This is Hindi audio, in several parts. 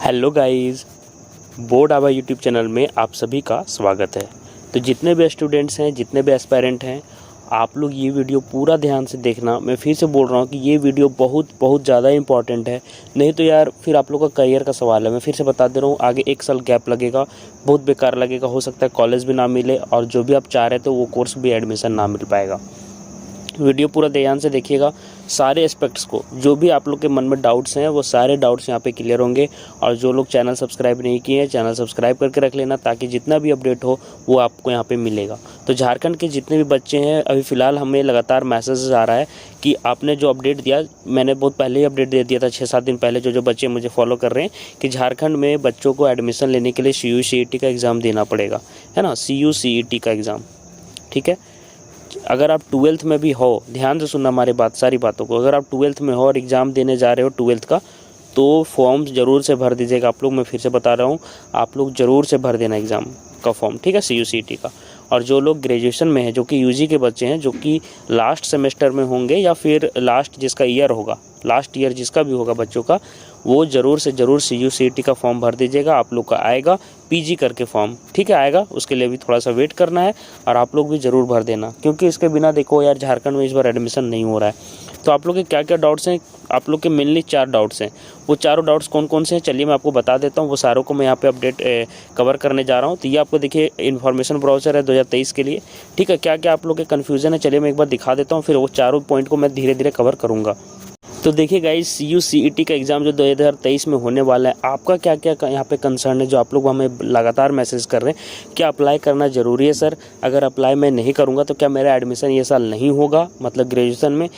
हेलो गाइस, बोर्ड आवा यूट्यूब चैनल में आप सभी का स्वागत है। तो जितने भी स्टूडेंट्स हैं, जितने भी एस्पायरेंट हैं, आप लोग ये वीडियो पूरा ध्यान से देखना। मैं फिर से बोल रहा हूँ कि ये वीडियो बहुत ज़्यादा इंपॉर्टेंट है, नहीं तो यार फिर आप लोग का करियर का सवाल है। मैं फिर से बता दे रहा हूँ, आगे 1 साल गैप लगेगा, बहुत बेकार लगेगा। हो सकता है कॉलेज भी ना मिले और जो भी आप चाह रहे थे वो कोर्स भी एडमिशन ना मिल पाएगा। वीडियो पूरा ध्यान से देखिएगा, सारे एस्पेक्ट्स को, जो भी आप लोग के मन में डाउट्स हैं वो सारे डाउट्स यहाँ पे क्लियर होंगे। और जो लोग चैनल सब्सक्राइब नहीं किए हैं, चैनल सब्सक्राइब करके रख लेना, ताकि जितना भी अपडेट हो वो आपको यहाँ पे मिलेगा। तो झारखंड के जितने भी बच्चे हैं, अभी फ़िलहाल हमें लगातार मैसेजेस आ रहा है कि आपने जो अपडेट दिया, मैंने बहुत पहले ही अपडेट दे दिया था, 6-7 दिन पहले। जो बच्चे मुझे फॉलो कर रहे हैं कि झारखंड में बच्चों को एडमिशन लेने के लिए CU-CET का एग्ज़ाम देना पड़ेगा, है ना, CU-CET का एग्ज़ाम। ठीक है, अगर आप 12th में भी हो, ध्यान से सुनना हमारी बात, सारी बातों को। अगर आप 12th में हो और एग्ज़ाम देने जा रहे हो 12th का, तो फॉर्म ज़रूर से भर दीजिएगा आप लोग। मैं फिर से बता रहा हूँ, आप लोग ज़रूर से भर देना एग्ज़ाम का फॉर्म, ठीक है, CU-CET का। और जो लोग ग्रेजुएशन में हैं, जो कि UG के बच्चे हैं, जो कि लास्ट सेमेस्टर में होंगे या फिर लास्ट जिसका ईयर होगा, लास्ट ईयर जिसका भी होगा बच्चों का, वो ज़रूर से ज़रूर CU-CET का फॉर्म भर दीजिएगा। आप लोग का आएगा PG करके फॉर्म, ठीक है, आएगा। उसके लिए भी थोड़ा सा वेट करना है और आप लोग भी ज़रूर भर देना, क्योंकि इसके बिना देखो यार, झारखंड में इस बार एडमिशन नहीं हो रहा है। तो आप लोग के क्या क्या डाउट्स हैं? आप लोग के मेनली 4 डाउट्स हैं। वो चारों डाउट्स कौन कौन से हैं, चलिए मैं आपको बता देता हूँ। वो सारों को मैं यहाँ पे अपडेट कवर करने जा रहा हूँ। तो ये आपको देखिए इन्फॉर्मेशन ब्राउज़र है 2023 के लिए, ठीक है। क्या क्या आप लोग के कन्फ्यूज़न है, चलिए मैं एक बार दिखा देता हूँ, फिर वो चारों पॉइंट को मैं धीरे धीरे कवर करूँगा। तो देखिए गाइस, CU-CET का एग्ज़ाम जो 2023 में होने वाला है, आपका क्या क्या यहाँ पे कंसर्न है, जो आप लोग हमें लगातार मैसेज कर रहे हैं। क्या अप्लाई करना ज़रूरी है सर? अगर अप्लाई मैं नहीं करूँगा तो क्या मेरा एडमिशन ये साल नहीं होगा, मतलब ग्रेजुएशन में?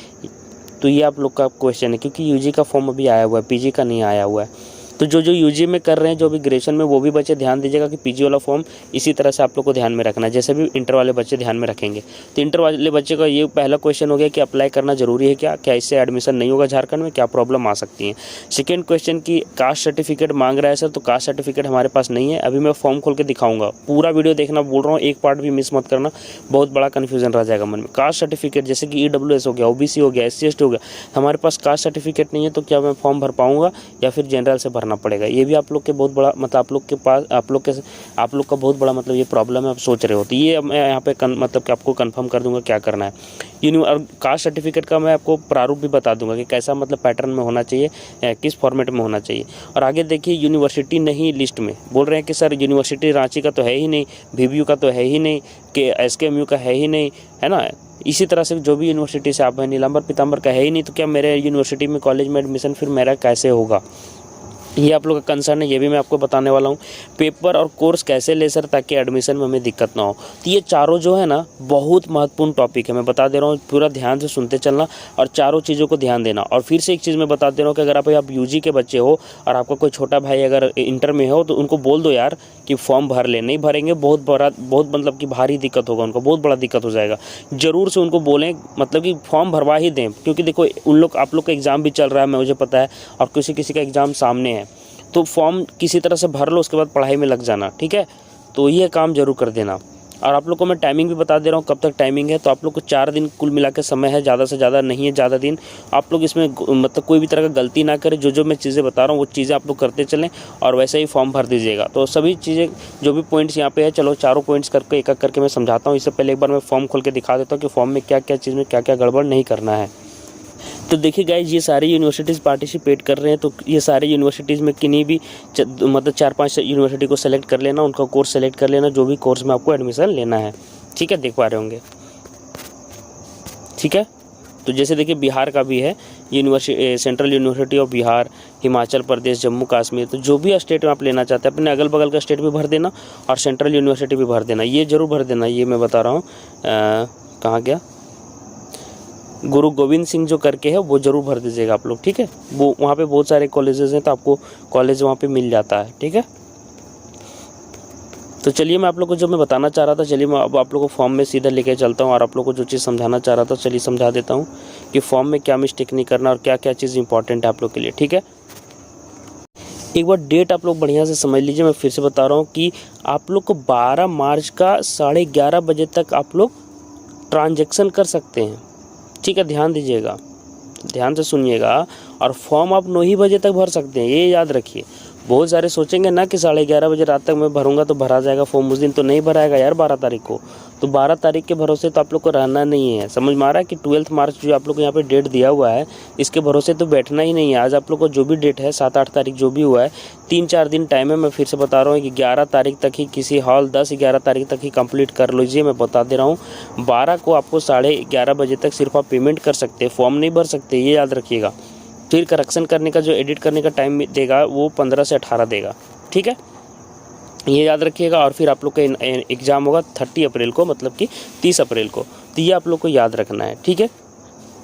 तो ये आप लोग का क्वेश्चन है, क्योंकि UG का फॉर्म अभी आया हुआ है, PG का नहीं आया हुआ है। तो जो UG में कर रहे हैं, जो भी ग्रेजुएशन में, वो भी बच्चे ध्यान दीजिएगा कि PG वाला फॉर्म इसी तरह से आप लोग को ध्यान में रखना है, जैसे भी इंटर वाले बच्चे ध्यान में रखेंगे। तो इंटर वाले बच्चे का ये पहला क्वेश्चन हो गया कि अप्लाई करना ज़रूरी है क्या इससे एडमिशन नहीं होगा झारखंड में, क्या प्रॉब्लम आ सकती है। सेकेंड क्वेश्चन की कास्ट सर्टिफिकेट मांग रहा है सर, तो कास्ट सर्टिफिकेट हमारे पास नहीं है। अभी मैं फॉर्म खोल के दिखाऊंगा, पूरा वीडियो देखना बोल रहा हूँ, एक पार्ट भी मिस मत करना, बहुत बड़ा कन्फ्यूजन रह जाएगा मन में। कास्ट सर्टिफिकेट जैसे कि EWS हो गया, OBC हो गया, SC ST हो गया, हमारे पास कास्ट सर्टिफिकेट नहीं है, तो क्या मैं फॉर्म भर पाऊँगा या फिर जनरल से भरना पड़ेगा? ये भी आप लोग के बहुत बड़ा, मतलब आप लोग के पास, आप लोग का बहुत बड़ा मतलब ये प्रॉब्लम है, आप सोच रहे हो। तो ये मैं यहाँ पे मतलब कि आपको कंफर्म कर दूंगा क्या करना है। और कास्ट सर्टिफिकेट का मैं आपको प्रारूप भी बता दूंगा कि कैसा मतलब पैटर्न में होना चाहिए, किस फॉर्मेट में होना चाहिए। और आगे देखिए, यूनिवर्सिटी नहीं लिस्ट में बोल रहे हैं कि सर यूनिवर्सिटी रांची का तो है ही नहीं, VBU का तो है ही नहीं, कि SKMU का है ही नहीं, है ना। इसी तरह से जो भी यूनिवर्सिटी से आप हैं, नीलांबर पीतांबर का है ही नहीं, तो क्या मेरे यूनिवर्सिटी में कॉलेज में एडमिशन फिर मेरा कैसे होगा? ये आप लोग का कंसर्न है, ये भी मैं आपको बताने वाला हूँ। पेपर और कोर्स कैसे ले सर, ताकि एडमिशन में हमें दिक्कत ना हो। तो ये चारों जो है ना, बहुत महत्वपूर्ण टॉपिक है, मैं बता दे रहा हूँ, पूरा ध्यान से सुनते चलना और चारों चीज़ों को ध्यान देना। और फिर से एक चीज़ मैं बता दे रहा हूँ कि अगर आप UG के बच्चे हो और आपका कोई छोटा भाई अगर इंटर में हो, तो उनको बोल दो यार कि फॉर्म भर ले। नहीं भरेंगे, बहुत मतलब कि भारी दिक्कत होगा उनको, बहुत बड़ा दिक्कत हो जाएगा। ज़रूर से उनको बोलें, मतलब कि फॉर्म भरवा ही दें, क्योंकि देखो आप लोग का एग्ज़ाम भी चल रहा है, मुझे पता है, और किसी का एग्ज़ाम सामने है। तो फॉर्म किसी तरह से भर लो, उसके बाद पढ़ाई में लग जाना, ठीक है। तो ये काम जरूर कर देना। और आप लोग को मैं टाइमिंग भी बता दे रहा हूँ, कब तक टाइमिंग है। तो आप लोग को 4 दिन कुल मिला के समय है, ज़्यादा से ज़्यादा नहीं है, ज़्यादा दिन। आप लोग इसमें मतलब कोई भी तरह का गलती ना करें, जो मैं चीज़ें बता रहा हूँ वो चीज़ें आप लोग करते चलें और वैसे ही फॉर्म भर दीजिएगा। तो सभी चीज़ें, जो भी पॉइंट्स यहाँ पे है, चलो चारों पॉइंट्स करके एक एक करके मैं समझाता हूँ। इससे पहले एक बार मैं फॉर्म खोल के दिखा देता हूँ कि फॉर्म में क्या क्या चीज़ में क्या क्या गड़बड़ नहीं करना है। तो देखिए गाइज, ये सारी यूनिवर्सिटीज़ पार्टिसिपेट कर रहे हैं। तो ये सारे यूनिवर्सिटीज़ में किन्हीं भी मतलब 4-5 यूनिवर्सिटी को सेलेक्ट कर लेना, उनका कोर्स सेलेक्ट कर लेना, जो भी कोर्स में आपको एडमिशन लेना है, ठीक है, देख पा रहे होंगे, ठीक है। तो जैसे देखिए, बिहार का भी है central university of Bihar, Himachal Pradesh, Jammu Kashmir. तो जो भी स्टेट में आप लेना चाहते हैं, अपने अगल बगल का स्टेट भी भर देना और सेंट्रल यूनिवर्सिटी भी भर देना, ये जरूर भर देना। ये मैं बता रहा हूँ, कहाँ गया, गुरु गोविंद सिंह जो करके है, वो जरूर भर दीजिएगा आप लोग, ठीक है। वो वहाँ पे बहुत सारे कॉलेजेस हैं, तो आपको कॉलेज वहाँ पे मिल जाता है, ठीक है। तो चलिए, मैं आप लोग को जो मैं बताना चाह रहा था, चलिए मैं अब आप लोग को फॉर्म में सीधा लेके चलता हूँ और आप लोग को जो चीज़ समझाना चाह रहा था, चलिए समझा देता हूँ कि फॉर्म में क्या मिस्टेक नहीं करना और क्या क्या चीज़ इंपॉर्टेंट है आप लोग के लिए, ठीक है। एक बार डेट आप लोग बढ़िया से समझ लीजिए। मैं फिर से बता रहा हूँ कि आप लोग को 12 मार्च का 11:30 बजे तक आप लोग ट्रांजेक्शन कर सकते हैं, ठीक है। ध्यान दीजिएगा, ध्यान से सुनिएगा। और फॉर्म आप 9 ही बजे तक भर सकते हैं, ये याद रखिए। बहुत सारे सोचेंगे ना कि 11:30 बजे रात तक मैं भरूंगा तो भरा जाएगा फॉर्म। उस दिन तो नहीं भराएगा यार 12 तारीख को। तो 12 तारीख के भरोसे तो आप लोग को रहना नहीं है, समझ में आ रहा है कि 12 मार्च जो आप लोग को यहाँ पे डेट दिया हुआ है इसके भरोसे तो बैठना ही नहीं है। आज आप लोग को जो भी डेट है 7-8 तारीख जो भी हुआ है 3-4 दिन टाइम है। मैं फिर से बता रहा हूँ कि 11 तारीख तक ही किसी हॉल 10-11 तारीख तक ही कंप्लीट कर लीजिए। मैं बता दे रहा हूँ 12 को आपको 11:30 बजे तक सिर्फ आप पेमेंट कर सकते हैं, फॉर्म नहीं भर सकते, ये याद रखिएगा। फिर करेक्शन करने का जो एडिट करने का टाइम देगा वो 15 से 18 देगा, ठीक है, ये याद रखिएगा। और फिर आप लोग का एग्ज़ाम होगा 30 अप्रैल को, मतलब कि 30 अप्रैल को। तो ये आप लोग को याद रखना है, ठीक है।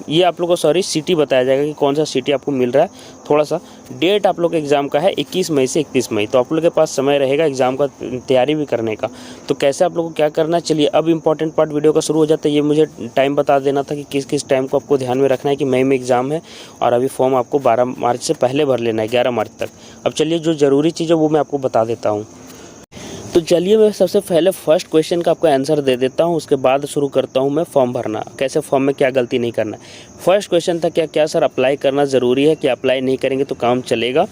ये आप लोग को सिटी बताया जाएगा कि कौन सा सिटी आपको मिल रहा है। थोड़ा सा डेट आप लोग के एग्ज़ाम का है 21 मई से 31 मई। तो आप लोग के पास समय रहेगा एग्ज़ाम का तैयारी भी करने का। तो कैसे आप लोग को क्या करना है, चलिए अब इंपॉर्टेंट पार्ट वीडियो का शुरू हो जाता है। ये मुझे टाइम बता देना था कि किस किस टाइम को आपको ध्यान में रखना है कि मई में एग्ज़ाम है और अभी फॉर्म आपको 12 मार्च से पहले भर लेना है, 11 मार्च तक। अब चलिए जो ज़रूरी चीज़ है वो मैं आपको बता देता हूँ। तो चलिए मैं सबसे पहले फर्स्ट क्वेश्चन का आपको आंसर दे देता हूँ, उसके बाद शुरू करता हूँ मैं फॉर्म भरना। कैसे फॉर्म में क्या गलती नहीं करना है। फर्स्ट क्वेश्चन था क्या सर अप्लाई करना ज़रूरी है, कि अप्लाई नहीं करेंगे तो काम चलेगा।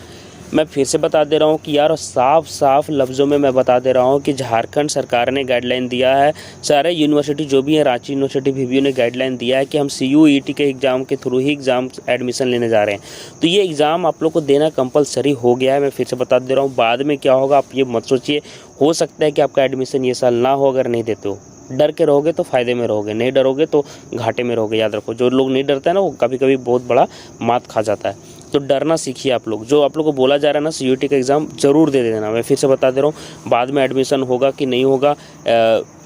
मैं फिर से बता दे रहा हूँ कि यार साफ लफ्ज़ों में मैं बता दे रहा हूँ कि झारखंड सरकार ने गाइडलाइन दिया है, सारे यूनिवर्सिटी जो भी है, रांची यूनिवर्सिटी VBU ने गाइडलाइन दिया है कि हम CUET के एग्ज़ाम के थ्रू ही एग्ज़ाम एडमिशन लेने जा रहे हैं। तो ये एग्ज़ाम आप लोग को देना कंपलसरी हो गया है। मैं फिर से बता दे रहा हूँ, बाद में क्या होगा आप ये मत सोचिए। हो सकता है कि आपका एडमिशन ये साल ना हो अगर नहीं देते हो। डर के रहोगे तो फ़ायदे में रहोगे, नहीं डरोगे तो घाटे में रहोगे। याद रखो, जो लोग नहीं डरते हैं ना वो कभी कभी बहुत बड़ा मात खा जाता है। तो डरना सीखिए आप लोग। जो आप लोग को बोला जा रहा है ना CUET का एग्ज़ाम ज़रूर दे देना। मैं फिर से बता दे रहा हूँ, बाद में एडमिशन होगा कि नहीं होगा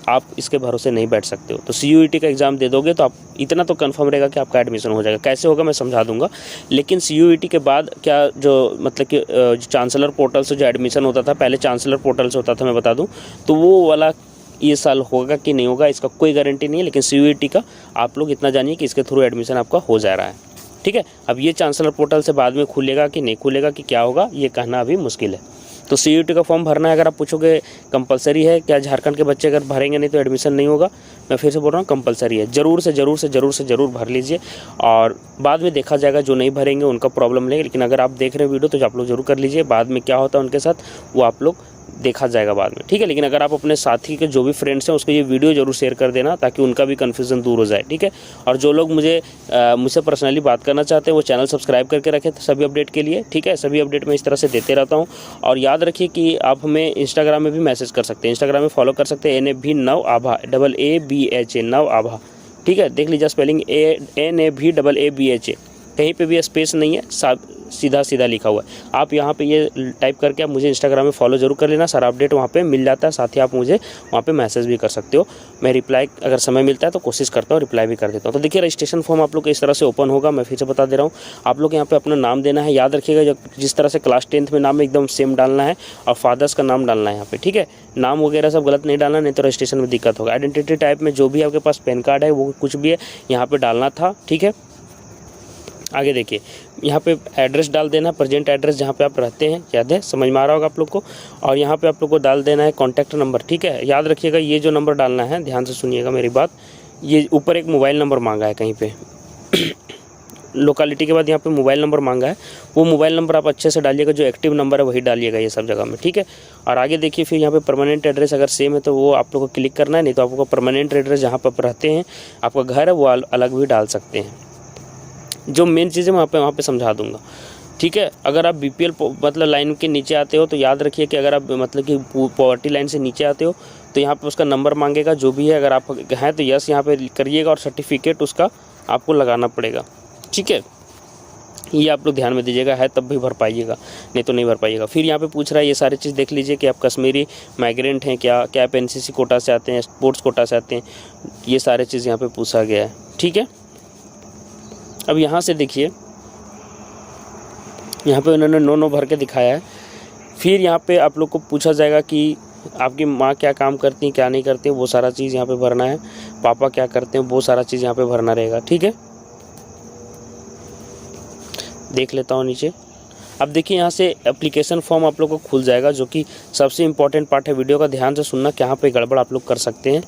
आप इसके भरोसे नहीं बैठ सकते हो। तो CUET का एग्ज़ाम दे दोगे तो आप इतना तो कंफर्म रहेगा कि आपका एडमिशन हो जाएगा। कैसे होगा मैं समझा दूंगा। लेकिन CUET के बाद क्या जो मतलब कि चांसलर पोर्टल से जो एडमिशन होता था, पहले चांसलर पोर्टल से होता था मैं बता दूँ, तो वो वाला ये साल होगा कि नहीं होगा इसका कोई गारंटी नहीं है। लेकिन CUET का आप लोग इतना जानिए कि इसके थ्रू एडमिशन आपका हो जा रहा है, ठीक है। अब ये चांसलर पोर्टल से बाद में खुलेगा कि नहीं खुलेगा कि क्या होगा ये कहना अभी मुश्किल है। तो CUET का फॉर्म भरना है। अगर आप पूछोगे कंपलसरी है क्या झारखंड के बच्चे अगर भरेंगे नहीं तो एडमिशन नहीं होगा, मैं फिर से बोल रहा हूँ कंपलसरी है। ज़रूर भर लीजिए और बाद में देखा जाएगा। जो नहीं भरेंगे उनका प्रॉब्लम नहीं, लेकिन अगर आप देख रहे हैं वीडियो तो आप लोग जरूर कर लीजिए। बाद में क्या होता है उनके साथ वो आप लोग देखा जाएगा बाद में, ठीक है। लेकिन अगर आप अपने साथी के जो भी फ्रेंड्स हैं उसको ये वीडियो जरूर शेयर कर देना ताकि उनका भी कन्फ्यूज़न दूर हो जाए, ठीक है। और जो लोग मुझसे पर्सनली बात करना चाहते हैं वो चैनल सब्सक्राइब करके रखें सभी अपडेट के लिए, ठीक है। सभी अपडेट मैं इस तरह से देते रहता हूँ। और याद रखिए कि आप हमें इंस्टाग्राम में भी मैसेज कर सकते हैं, इंस्टाग्राम में फॉलो कर सकते हैं NAB नवआभा AABHA नवआभा, ठीक है। देख लीजिए स्पेलिंग NAB AABHA, कहीं पे भी स्पेस नहीं है, सीधा लिखा हुआ है। आप यहाँ पे ये टाइप करके आप मुझे इंस्टाग्राम में फॉलो जरूर कर लेना, सारा अपडेट वहाँ पे मिल जाता है। साथ ही आप मुझे वहाँ पे मैसेज भी कर सकते हो। मैं रिप्लाई अगर समय मिलता है तो कोशिश करता हूँ रिप्लाई भी कर देता हूँ। तो देखिए रजिस्ट्रेशन फॉर्म आप लोग को इस तरह से ओपन होगा। मैं फिर से बता दे रहा हूँ, आप लोग यहाँ पे अपना नाम देना है। याद रखिएगा जिस तरह से क्लास 10th में नाम एकदम सेम डालना है और फादर्स का नाम डालना है यहाँ पे, ठीक है। नाम वगैरह सब गलत नहीं डालना, नहीं तो रजिस्ट्रेशन में दिक्कत होगा। आइडेंटिटी टाइप में जो भी आपके पास पैन कार्ड है वो कुछ भी है यहाँ पे डालना था, ठीक है। आगे देखिए यहाँ पे एड्रेस डाल देना, प्रेजेंट एड्रेस जहाँ पे आप रहते हैं, याद है, समझ में आ रहा होगा आप लोग को। और यहाँ पे आप लोग को डाल देना है कॉन्टैक्ट नंबर, ठीक है। याद रखिएगा ये जो नंबर डालना है, ध्यान से सुनिएगा मेरी बात, ये ऊपर एक मोबाइल नंबर मांगा है कहीं पे लोकेलिटी के बाद यहाँ पे मोबाइल नंबर मांगा है, वो मोबाइल नंबर आप अच्छे से डालिएगा, जो एक्टिव नंबर है वही डालिएगा ये सब जगह में, ठीक है। और आगे देखिए फिर यहाँ पे परमानेंट एड्रेस अगर सेम है तो वो आप लोग को क्लिक करना है, नहीं तो आपको परमानेंट एड्रेस जहाँ पर रहते हैं आपका घर है वो अलग भी डाल सकते हैं। जो मेन चीज़ है वहाँ पे समझा दूंगा, ठीक है। अगर आप BPL मतलब लाइन के नीचे आते हो तो याद रखिए कि अगर आप मतलब कि पॉवर्टी लाइन से नीचे आते हो तो यहाँ पे उसका नंबर मांगेगा जो भी है। अगर आप हैं तो यस यहाँ पे करिएगा और सर्टिफिकेट उसका आपको लगाना पड़ेगा, ठीक है। ये आप लोग ध्यान में दीजिएगा, है तब भी भर पाइएगा, नहीं तो नहीं भर पाइएगा। फिर यहाँ पे पूछ रहा है ये सारी चीज़ देख लीजिए कि आप कश्मीरी माइग्रेंट हैं क्या आप NCC कोटा से आते हैं, स्पोर्ट्स कोटा से आते हैं, ये सारे चीज़ यहाँ पे पूछा गया है, ठीक है। अब यहाँ से देखिए यहाँ पे उन्होंने नो भर के दिखाया है। फिर यहाँ पे आप लोग को पूछा जाएगा कि आपकी माँ क्या काम करती हैं क्या नहीं करती हैं, वो सारा चीज़ यहाँ पे भरना है। पापा क्या करते हैं वो सारा चीज़ यहाँ पे भरना रहेगा, ठीक है। देख लेता हूँ नीचे। अब देखिए यहाँ से एप्लीकेशन फॉर्म आप लोग को खुल जाएगा, जो कि सबसे इम्पोर्टेंट पार्ट है वीडियो का। ध्यान से सुनना, कहाँ पे गड़बड़ आप लोग कर सकते हैं।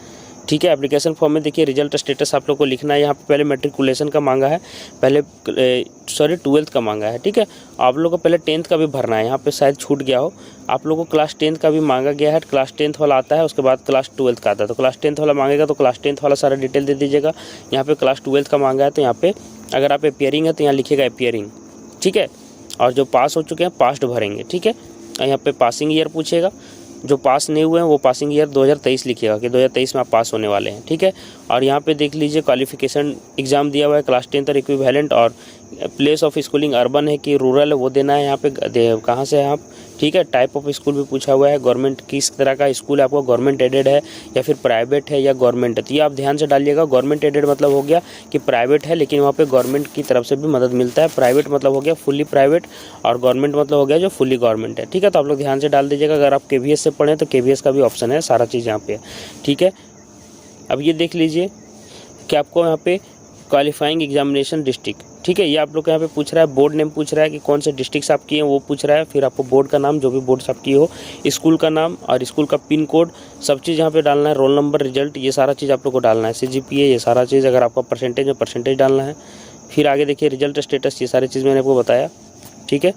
ठीक है। एप्लीकेशन फॉर्म में देखिए रिजल्ट स्टेटस आप लोग को लिखना है। यहाँ पे पहले मैट्रिकुलेशन का मांगा है, पहले 12th का मांगा है। ठीक है, आप लोग को पहले 10th का भी भरना है। यहाँ पे शायद छूट गया हो, आप लोगों को क्लास 10th का भी मांगा गया है। क्लास 10th वाला आता है, उसके बाद क्लास 12th का आता है। तो क्लास 10th वाला मांगेगा तो क्लास 10th वाला सारा डिटेल दे दीजिएगा। यहाँ पे क्लास 12th का मांगा है, तो यहाँ पे अगर आप अपीयरिंग है तो यहाँ लिखिएगा अपीयरिंग। ठीक है, और जो पास हो चुके हैं पास्ट भरेंगे। ठीक है, यहाँ पे पासिंग ईयर पूछेगा, जो पास नहीं हुए हैं वो पासिंग ईयर 2023 लिखिएगा कि 2023 में आप पास होने वाले हैं। ठीक है, और यहाँ पे देख लीजिए क्वालिफिकेशन एग्ज़ाम दिया हुआ है, क्लास 10th और इक्विवेलेंट, और प्लेस ऑफ स्कूलिंग अर्बन है कि रूरल है वो देना है। यहाँ पे कहाँ से हैं आप। ठीक है, टाइप ऑफ स्कूल भी पूछा हुआ है, गवर्नमेंट किस तरह का स्कूल है आपको, गवर्नमेंट एडेड है या फिर प्राइवेट है या गवर्नमेंट है। तो ये आप ध्यान से डालिएगा। गवर्नमेंट एडेड मतलब हो गया कि प्राइवेट है लेकिन वहाँ पे गवर्नमेंट की तरफ से भी मदद मिलता है। प्राइवेट मतलब हो गया फुल्ली प्राइवेट, और गवर्नमेंट मतलब हो गया जो फुल्ली गवर्नमेंट है। ठीक है, तो आप लोग ध्यान से डाल दीजिएगा। अगर आप KVS से पढ़ें तो KVS का भी ऑप्शन है, सारा चीज़ यहाँ पे है। ठीक है, अब ये देख लीजिए कि आपको यहाँ पे क्वालिफाइंग एग्जामिनेशन डिस्ट्रिक्ट, ठीक है, ये आप लोग को यहाँ पे पूछ रहा है। बोर्ड नेम पूछ रहा है कि कौन से डिस्ट्रिक्ट से आप किए हैं वो पूछ रहा है। फिर आपको बोर्ड का नाम, जो भी बोर्ड से आप किए हो, स्कूल का नाम और स्कूल का पिन कोड, सब चीज़ यहाँ पे डालना है। रोल नंबर, रिजल्ट, ये सारा चीज़ आप लोग को डालना है। CGPA, ये सारा चीज़, अगर आपका परसेंटेज में परसेंटेज डालना है। फिर आगे देखिए रिजल्ट स्टेटस, ये सारी चीज़ मैंने आपको बताया। ठीक है,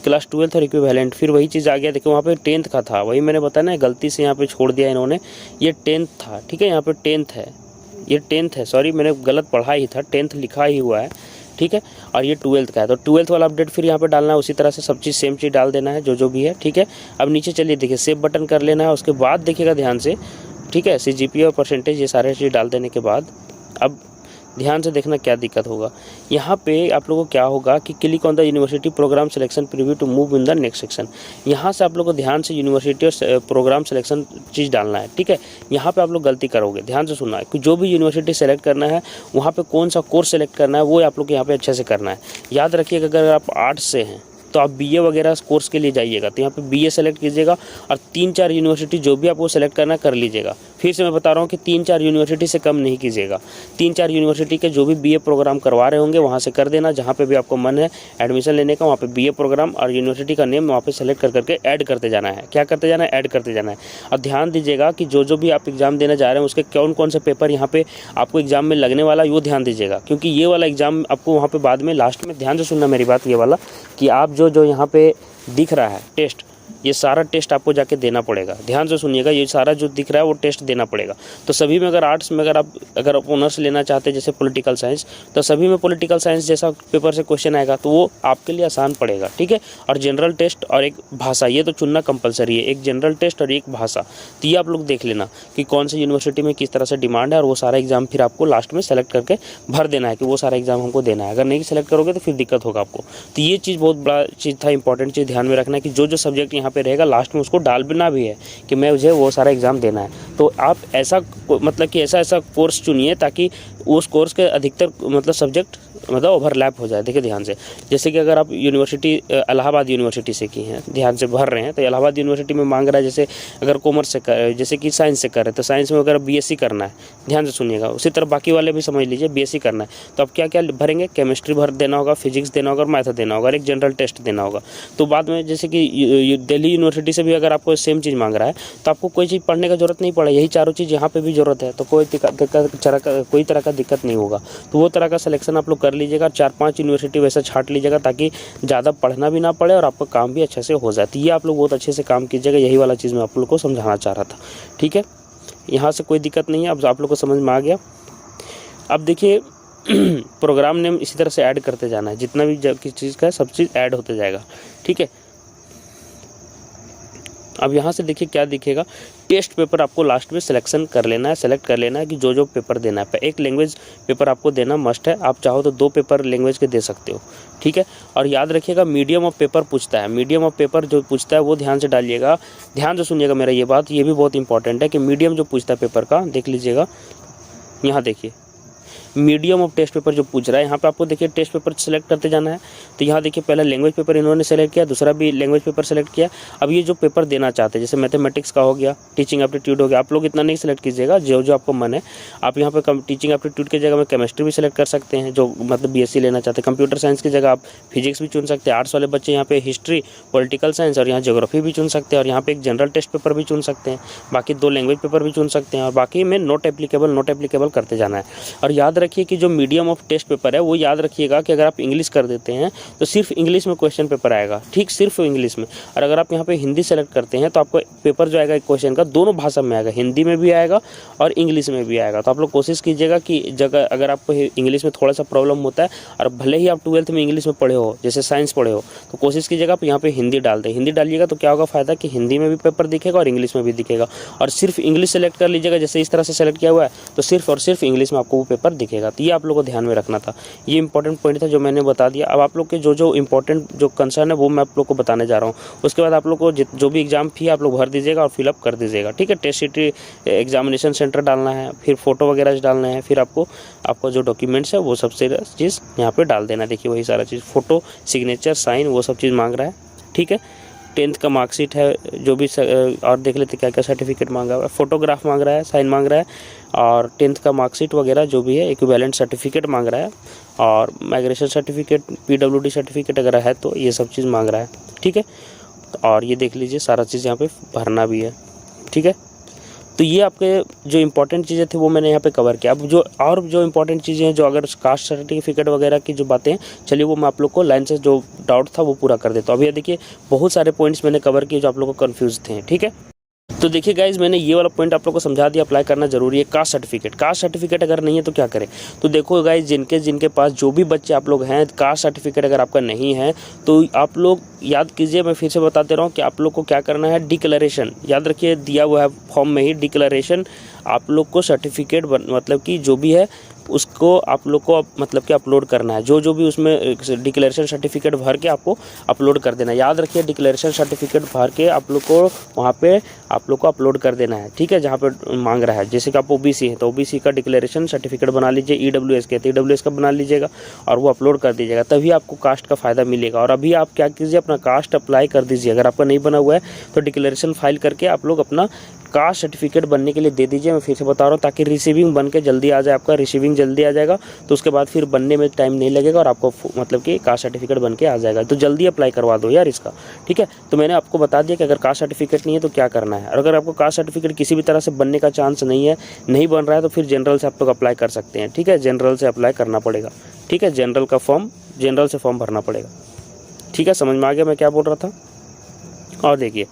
क्लास 12th और इक्विवेलेंट, फिर वही चीज़ आ गया। देखो वहाँ पे 10th का था, वही मैंने बताया ना, गलती से यहाँ पे छोड़ दिया इन्होंने, ये 10th था। ठीक है, यहाँ पे 10th है, ये 10th है, सॉरी मैंने गलत पढ़ा ही था, 10th लिखा ही हुआ है। ठीक है, और ये 12th का है, तो 12th वाला अपडेट फिर यहाँ पे डालना है। उसी तरह से सब चीज़ सेम चीज़ डाल देना है, जो भी है। ठीक है, अब नीचे चलिए देखिए सेव बटन कर लेना है। उसके बाद देखिएगा ध्यान से, ठीक है, CGPA और परसेंटेज, ये सारे चीज़ डाल देने के बाद अब ध्यान से देखना क्या दिक्कत होगा। यहाँ पे आप लोगों को क्या होगा कि click on the university program selection preview to move in the next section. यहाँ से आप लोगों को ध्यान से यूनिवर्सिटी और प्रोग्राम सिलेक्शन चीज़ डालना है। ठीक है, यहाँ पे आप लोग गलती करोगे, ध्यान से सुनना है कि जो भी यूनिवर्सिटी सेलेक्ट करना है, वहाँ पे कौन सा कोर्स सेलेक्ट करना है, वो आप लोग को यहाँ पे अच्छे से करना है। याद रखिएगा अगर आप आर्ट्स से हैं तो आप BA वगैरह कोर्स के लिए जाइएगा, तो यहाँ पे BA सेलेक्ट कीजिएगा और 3-4 यूनिवर्सिटी जो भी आपको सेलेक्ट करना कर लीजिएगा। फिर से मैं बता रहा हूँ कि 3-4 यूनिवर्सिटी से कम नहीं कीजिएगा। 3-4 यूनिवर्सिटी के जो भी BA प्रोग्राम करवा रहे होंगे वहाँ से कर देना। जहाँ पे भी आपको मन है एडमिशन लेने का, वहाँ पे BA प्रोग्राम और यूनिवर्सिटी का नेम वहाँ पे सेलेक्ट कर करके ऐड करते जाना है। क्या करते जाना है? ऐड करते जाना है। और ध्यान दीजिएगा कि जो भी आप एग्ज़ाम देने जा रहे हैं उसके कौन कौन से पेपर यहाँ पे आपको एग्ज़ाम में लगने वाला है, वो ध्यान दीजिएगा। क्योंकि ये वाला एग्ज़ाम आपको वहाँ पे बाद में लास्ट में, ध्यान से सुनना मेरी बात, ये वाला कि आप जो यहाँ पे दिख रहा है टेस्ट, ये सारा टेस्ट आपको जाके देना पड़ेगा। ध्यान से सुनिएगा, ये सारा जो दिख रहा है वो टेस्ट देना पड़ेगा। तो सभी में अगर आर्ट्स में अगर आप ऑनर्स लेना चाहते हैं जैसे पॉलिटिकल साइंस, तो सभी में पॉलिटिकल साइंस जैसा पेपर से क्वेश्चन आएगा तो वो आपके लिए आसान पड़ेगा। ठीक है, और जनरल टेस्ट और एक भाषा, ये तो चुनना कंपलसरी है, एक जनरल टेस्ट और एक भाषा। तो ये आप लोग देख लेना कि कौन सी यूनिवर्सिटी में किस तरह से डिमांड है, और वो सारा एग्जाम फिर आपको लास्ट में सेलेक्ट करके भर देना है कि वो सारा एग्जाम हमको देना है। अगर नहीं सेलेक्ट करोगे तो फिर दिक्कत होगा आपको। तो ये चीज़ बहुत बड़ा चीज़ था, इंपॉर्टेंट चीज़ ध्यान में रखना है कि जो सब्जेक्ट यहाँ पे रहेगा लास्ट में उसको डालना भी है कि मुझे वो सारा एग्ज़ाम देना है। तो आप ऐसा मतलब कि ऐसा कोर्स चुनिए ताकि उस कोर्स के अधिकतर मतलब सब्जेक्ट मतलब ओवरलैप हो जाए। देखिए ध्यान से, जैसे कि अगर आप यूनिवर्सिटी इलाहाबाद यूनिवर्सिटी से की हैं, ध्यान से भर रहे हैं, तो इलाहाबाद यूनिवर्सिटी में मांग रहा है जैसे अगर कॉमर्स से कर, जैसे कि साइंस से कर रहे हैं तो साइंस में अगर BSc करना है, ध्यान से सुनिएगा। उसी तरह बाकी वाले भी समझ लीजिए BSc करना है तो आप क्या क्या भरेंगे, केमिस्ट्री भर देना होगा, फिजिक्स देना होगा और मैथ देना होगा, और एक जनरल टेस्ट देना होगा। तो बाद में जैसे कि दिल्ली यूनिवर्सिटी से भी अगर आपको सेम चीज़ मांग रहा है तो आपको कोई चीज़ पढ़ने का जरूरत नहीं पड़े, यही चारों चीज़ यहाँ पे भी जरूरत है, तो कोई तरह का दिक्कत नहीं होगा। तो वो तरह का सिलेक्शन आप लोग कर लीजिएगा। 4-5 यूनिवर्सिटी वैसे छांट लीजिएगा ताकि ज़्यादा पढ़ना भी ना पड़े और आपका काम भी अच्छे से हो जाए। तो ये आप लोग बहुत अच्छे से काम कीजिएगा, यही वाला चीज़ मैं आप लोग को समझाना चाह रहा था। ठीक है, यहाँ से कोई दिक्कत नहीं है, अब आप लोग को समझ में आ गया। अब देखिए प्रोग्राम नेम इसी तरह से ऐड करते जाना है, जितना भी किस चीज़ का है सब चीज़ ऐड होते जाएगा। ठीक है, अब यहाँ से देखिए क्या दिखेगा, टेस्ट पेपर आपको लास्ट में सिलेक्शन कर लेना है, सेलेक्ट कर लेना है कि जो पेपर देना है। एक लैंग्वेज पेपर आपको देना मस्ट है, आप चाहो तो 2 पेपर लैंग्वेज के दे सकते हो। ठीक है, और याद रखिएगा मीडियम ऑफ पेपर पूछता है, मीडियम ऑफ पेपर जो पूछता है वो ध्यान से डालिएगा। ध्यान से सुनिएगा मेरा ये बात, ये भी बहुत इंपॉर्टेंट है कि मीडियम जो पूछता है पेपर का, देख लीजिएगा यहाँ देखिए मीडियम ऑफ टेस्ट पेपर जो पूछ रहा है, यहाँ पे आपको देखिए टेस्ट पेपर सेलेक्ट करते जाना है। तो यहाँ देखिए पहला लैंग्वेज पेपर इन्होंने सेलेक्ट किया, दूसरा भी लैंग्वेज पेपर सेलेक्ट किया। अब ये जो पेपर देना चाहते हैं, जैसे मैथमेटिक्स का हो गया, टीचिंग एप्टीट्यूड हो गया, आप लोग इतना नहीं सेलेक्ट कीजिएगा, जो जो आपको मन है। आप यहाँ पे टीचिंग एप्टीट्यूड की जगह में केमिस्ट्री भी सेलेक्ट कर सकते हैं, जो मतलब BSc लेना चाहते हैं। कंप्यूटर साइंस की जगह आप फिजिक्स भी चुन सकते हैं। आर्ट्स वाले बच्चे यहाँ पे हिस्ट्री, पॉलिटिकल साइंस और यहाँ ज्योग्राफी भी चुन सकते हैं, और यहाँ पे एक जनरल टेस्ट पेपर भी चुन सकते हैं। बाकी 2 लैंग्वेज पेपर भी चुन सकते हैं, और बाकी में नॉट एप्लीकेबल करते जाना है। और याद रखिए कि जो मीडियम ऑफ टेस्ट पेपर है वो याद रखिएगा कि अगर आप इंग्लिश कर देते हैं तो सिर्फ इंग्लिश में क्वेश्चन पेपर आएगा, ठीक, सिर्फ इंग्लिश में। और अगर आप यहाँ पे हिंदी सेलेक्ट करते हैं तो आपको पेपर जो आएगा क्वेश्चन का दोनों भाषा में आएगा, हिंदी में भी आएगा और इंग्लिश में भी आएगा। तो आप लोग कोशिश कीजिएगा कि जगह अगर आपको इंग्लिश में थोड़ा सा प्रॉब्लम होता है, और भले ही आप 12th में इंग्लिश में पढ़े हो, जैसे साइंस पढ़े हो, तो कोशिश कीजिएगा आप यहाँ पे हिंदी डाल दें। हिंदी डालिएगा तो क्या होगा फ़ायदा कि हिंदी में भी पेपर दिखेगा और इंग्लिश में भी दिखेगा। और सिर्फ इंग्लिश सेलेक्ट कर लीजिएगा, जैसे इस तरह से सेलेक्ट किया हुआ है, तो सिर्फ और सिर्फ इंग्लिश में आपको वो पेपर दिखेगा। तो ये आप लोगों को ध्यान में रखना था। ये इंपॉर्टेंट पॉइंट था जो मैंने बता दिया। अब आप लोग के जो इंपॉर्टेंट जो कंसर्न है वो मैं आप लोग को बताने जा रहा हूँ। उसके बाद आप लोग को जो भी एग्जाम फी आप लोग भर दीजिएगा और फिलअप कर दीजिएगा, ठीक है। टेस्ट शीट, एग्जामिनेशन सेंटर डालना है, फिर फोटो वगैरह डालना है, फिर आपको जो डॉक्यूमेंट्स है वो सब चीज़ यहाँ पे डाल देना। देखिए वही सारा चीज़, फोटो, सिग्नेचर, साइन, वो सब चीज़ मांग रहा है, ठीक है। 10th का मार्कशीट है, जो भी और देख लेते क्या क्या सर्टिफिकेट मांगा हुआ है, फोटोग्राफ मांग रहा है, साइन मांग रहा है, और 10th का मार्कशीट वगैरह जो भी है, इक्विवेलेंट सर्टिफिकेट मांग रहा है, और माइग्रेशन सर्टिफिकेट, PWD सर्टिफिकेट अगर है तो ये सब चीज़ मांग रहा है, ठीक है। और ये देख लीजिए सारा चीज़ यहाँ पे भरना भी है, ठीक है। तो ये आपके जो इंपॉर्टेंट चीज़ें थी वो मैंने यहाँ पे कवर किया। अब जो इंपॉर्टेंट चीज़ें हैं, जो अगर कास्ट सर्टिफिकेट वगैरह की जो बातें हैं, चलिए वो मैं आप लोग को लाइन से जो डाउट था वो पूरा कर देता हूँ। अभी ये देखिए बहुत सारे पॉइंट्स मैंने कवर किए जो आप लोग को कंफ्यूज थे, ठीक है। तो देखिए गाइज, मैंने ये वाला पॉइंट आप लोग को समझा दिया, अप्लाई करना जरूरी है। कास्ट सर्टिफिकेट अगर नहीं है तो क्या करें? तो देखो गाइज, जिनके पास जो भी बच्चे आप लोग हैं, कास्ट सर्टिफिकेट अगर आपका नहीं है तो आप लोग याद कीजिए, मैं फिर से बताते रहूँ कि आप लोग को क्या करना है, डिक्लेरेशन याद रखिए, दिया हुआ है फॉर्म में ही डिक्लेरेशन। आप लोग को सर्टिफिकेट मतलब कि जो भी है उसको आप लोग को मतलब कि अपलोड करना है। जो भी उसमें डिक्लेरेशन सर्टिफिकेट भर के आपको अपलोड कर देना है। याद रखिए, डिक्लेरेशन सर्टिफिकेट भर के आप लोग को वहाँ पे आप लोग को अपलोड कर देना है, ठीक है। जहाँ पे मांग रहा है, जैसे कि आप OBC है तो OBC का डिक्लेरेशन सर्टिफिकेट बना लीजिए, EWS के तो EWS का बना लीजिएगा और वो अपलोड कर दीजिएगा, तभी आपको कास्ट का फ़ायदा मिलेगा। और अभी आप क्या कीजिए, अपना कास्ट अप्लाई कर दीजिए। अगर आपका नहीं बना हुआ है तो डिक्लेरेशन फाइल करके आप लोग अपना कास्ट सर्टिफिकेट बनने के लिए दे दीजिए। मैं फिर से बता रहा हूँ, ताकि रिसीविंग बन के जल्दी आ जाए, आपका रिसीविंग जल्दी आ जाएगा तो उसके बाद फिर बनने में टाइम नहीं लगेगा और आपको मतलब कि कास्ट सर्टिफिकेट बन के आ जाएगा। तो जल्दी अप्लाई करवा दो यार इसका, ठीक है। तो मैंने आपको बता दिया कि अगर कास्ट सर्टिफिकेट नहीं है तो क्या करना है। और अगर आपको कास्ट सर्टिफिकेट किसी भी तरह से बनने का चांस नहीं है, नहीं बन रहा है, तो फिर जनरल से आप लोग अप्लाई कर सकते हैं, ठीक है। जनरल से अप्लाई करना पड़ेगा, ठीक है। जनरल से फॉर्म भरना पड़ेगा, ठीक है। समझ में आ गया मैं क्या बोल रहा था। और देखिए,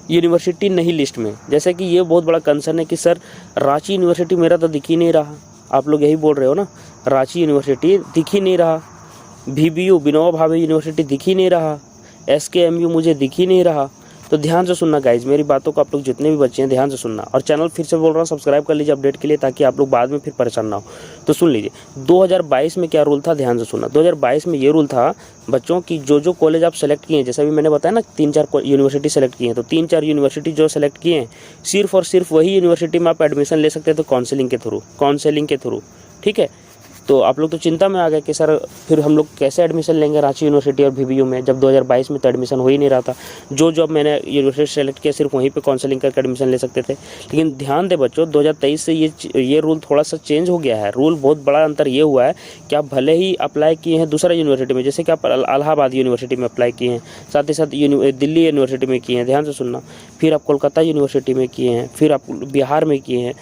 यूनिवर्सिटी नहीं लिस्ट में, जैसे कि ये बहुत बड़ा कंसर्न है कि सर रांची यूनिवर्सिटी मेरा तो दिख ही नहीं रहा। आप लोग यही बोल रहे हो ना, रांची यूनिवर्सिटी दिख ही नहीं रहा, VBU विनोबा भावे यूनिवर्सिटी दिख ही नहीं रहा, SKMU मुझे दिख ही नहीं रहा। तो ध्यान से सुनना गाइज, मेरी बातों को आप लोग जितने भी बच्चे हैं ध्यान से सुनना। और चैनल फिर से बोल रहा हूँ, सब्सक्राइब कर लीजिए अपडेट के लिए, ताकि आप लोग बाद में फिर परेशान ना हो। तो सुन लीजिए, 2022 में क्या रूल था, ध्यान से सुनना। 2022 में ये रूल था बच्चों की, जो कॉलेज आप सेलेक्ट किए हैं, जैसा भी मैंने बताया ना 3-4 यूनिवर्सिटी सेलेक्ट किए हैं, तो 3-4 यूनिवर्सिटी जो सेलेक्ट किए हैं, सिर्फ और सिर्फ वही यूनिवर्सिटी में आप एडमिशन ले सकते हैं, तो काउंसलिंग के थ्रू, ठीक है। तो आप लोग तो चिंता में आ गए कि सर फिर हम लोग कैसे एडमिशन लेंगे रांची यूनिवर्सिटी और VBU में, जब 2022 में तो एडमिशन हो ही नहीं रहा था। जो मैंने यूनिवर्सिटी सेलेक्ट किया सिर्फ वहीं पे काउंसलिंग करके एडमिशन ले सकते थे। लेकिन ध्यान दे बच्चों, 2023 से ये रूल थोड़ा सा चेंज हो गया है। रूल बहुत बड़ा अंतर ये हुआ है कि आप भले ही अप्लाई किए हैं दूसरा यूनिवर्सिटी में, जैसे कि आप इलाहाबाद यूनिवर्सिटी में अप्लाई किए हैं, साथ ही साथ दिल्ली यूनिवर्सिटी में किए हैं, ध्यान से सुनना, फिर आप कोलकाता यूनिवर्सिटी में किए हैं, फिर आप बिहार में किए हैं,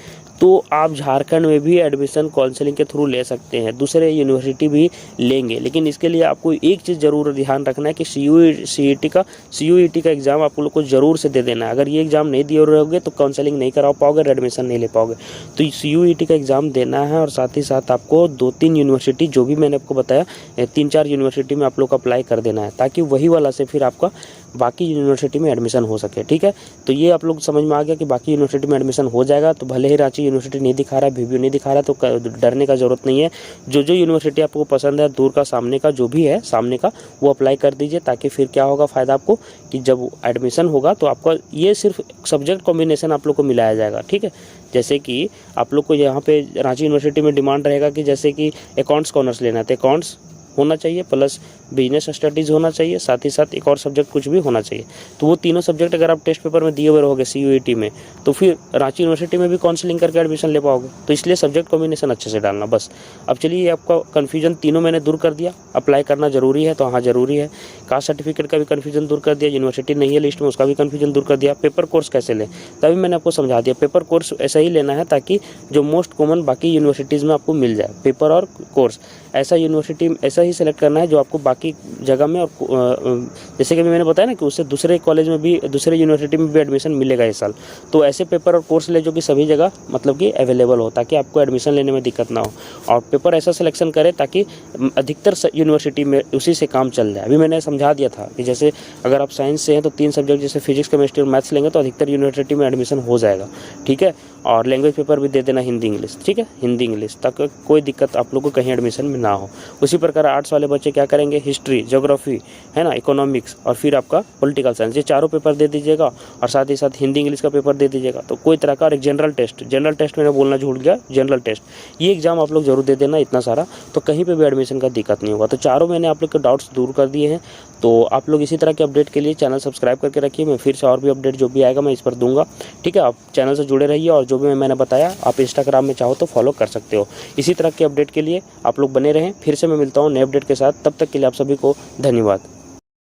तो आप झारखंड में भी एडमिशन काउंसलिंग के थ्रू ले सकते हैं, दूसरे यूनिवर्सिटी भी लेंगे। लेकिन इसके लिए आपको एक चीज़ ज़रूर ध्यान रखना है कि CUET का एग्ज़ाम आप लोग को ज़रूर से दे देना है। अगर ये एग्ज़ाम नहीं दिए रहोगे तो काउंसलिंग नहीं करा पाओगे और एडमिशन नहीं ले पाओगे। तो CUET का एग्ज़ाम देना है, और साथ ही साथ आपको 2-3 यूनिवर्सिटी, जो भी मैंने आपको बताया 3-4 यूनिवर्सिटी में आप लोग को अप्लाई कर देना है, ताकि वही वाला से फिर आपका बाकी यूनिवर्सिटी में एडमिशन हो सके। ठीक है, तो ये आप लोग समझ में आ गया कि बाकी यूनिवर्सिटी में एडमिशन हो जाएगा। तो भले ही रांची यूनिवर्सिटी नहीं दिखा रहा है, वीडियो नहीं दिखा रहा है, तो डरने का ज़रूरत नहीं है। जो जो यूनिवर्सिटी आपको पसंद है, दूर का सामने का जो भी है सामने का, वो अप्लाई कर दीजिए, ताकि फिर क्या होगा फ़ायदा आपको कि जब एडमिशन होगा तो आपका ये सिर्फ सब्जेक्ट कॉम्बिनेशन आप लोग को मिलाया जाएगा। ठीक है, जैसे कि आप लोग को यहाँ पे रांची यूनिवर्सिटी में डिमांड रहेगा कि जैसे कि अकाउंट्स का ऑनर्स लेना है तो अकाउंट्स होना चाहिए, प्लस बिजनेस स्टडीज़ होना चाहिए, साथ ही साथ एक और सब्जेक्ट कुछ भी होना चाहिए। तो वो तीनों सब्जेक्ट अगर आप टेस्ट पेपर में दिए हुए रहोगे CUET में, तो फिर रांची यूनिवर्सिटी में भी काउंसलिंग करके एडमिशन ले पाओगे। तो इसलिए सब्जेक्ट कॉम्बिनेशन अच्छे से डालना बस। अब चलिए, ये आपका कन्फ्यूजन तीनों मैंने दूर कर दिया। अप्लाई करना ज़रूरी है तो हाँ ज़रूरी है। कास्ट सर्टिफिकेट का भी कन्फ्यूजन दूर कर दिया, यूनिवर्सिटी नहीं है लिस्ट में उसका भी कन्फ्यूजन दूर कर दिया। पेपर कोर्स कैसे लें, तभी मैंने आपको समझा दिया। पेपर कोर्स ऐसा ही लेना है ताकि जो मोस्ट कॉमन बाकी यूनिवर्सिटीज़ में आपको मिल जाए। पेपर और कोर्स ऐसा यूनिवर्सिटी ऐसा ही सेलेक्ट करना है जो आपको बाकी जगह में, और जैसे कि मैंने बताया ना कि उससे दूसरे कॉलेज में भी, दूसरे यूनिवर्सिटी में भी एडमिशन मिलेगा इस साल। तो ऐसे पेपर और कोर्स ले जो कि सभी जगह मतलब कि अवेलेबल हो, ताकि आपको एडमिशन लेने में दिक्कत ना हो। और पेपर ऐसा सिलेक्शन करें ताकि अधिकतर यूनिवर्सिटी में उसी से काम चल जाए। अभी मैंने समझा दिया था कि जैसे अगर आप साइंस से हैं तो 3 सब्जेक्ट जैसे फिजिक्स, केमिस्ट्री और मैथ्स लेंगे तो अधिकतर यूनिवर्सिटी में एडमिशन हो जाएगा। ठीक है, और लैंग्वेज पेपर भी दे देना हिंदी इंग्लिश। ठीक है, हिंदी इंग्लिश, ताकि कोई दिक्कत आप लोग को कहीं एडमिशन में ना हो। उसी प्रकार आर्ट्स वाले बच्चे क्या करेंगे, हिस्ट्री, ज्योग्राफी है ना, इकोनॉमिक्स और फिर आपका पॉलिटिकल साइंस, ये चारों पेपर दे दीजिएगा, और साथ ही साथ हिंदी इंग्लिश का पेपर दे दीजिएगा। तो कोई तरह का, और एक जनरल टेस्ट मैंने बोलना झूठ गया, जनरल टेस्ट, ये एग्जाम आप लोग जरूर दे देना इतना सारा, तो कहीं पे भी एडमिशन का दिक्कत नहीं होगा। तो चारों मैंने आप लोग के डाउट्स दूर कर दिए हैं। तो आप लोग इसी तरह के अपडेट के लिए चैनल सब्सक्राइब करके रखिए। मैं फिर से और भी अपडेट जो भी आएगा मैं इस पर दूंगा। ठीक है, आप चैनल से जुड़े रहिए, और जो भी मैंने बताया आप इंस्टाग्राम में चाहो तो फॉलो कर सकते हो। इसी तरह के अपडेट के लिए आप लोग बने रहें। फिर से मैं मिलता हूँ नए अपडेट के साथ, तब तक के लिए आप सभी को धन्यवाद।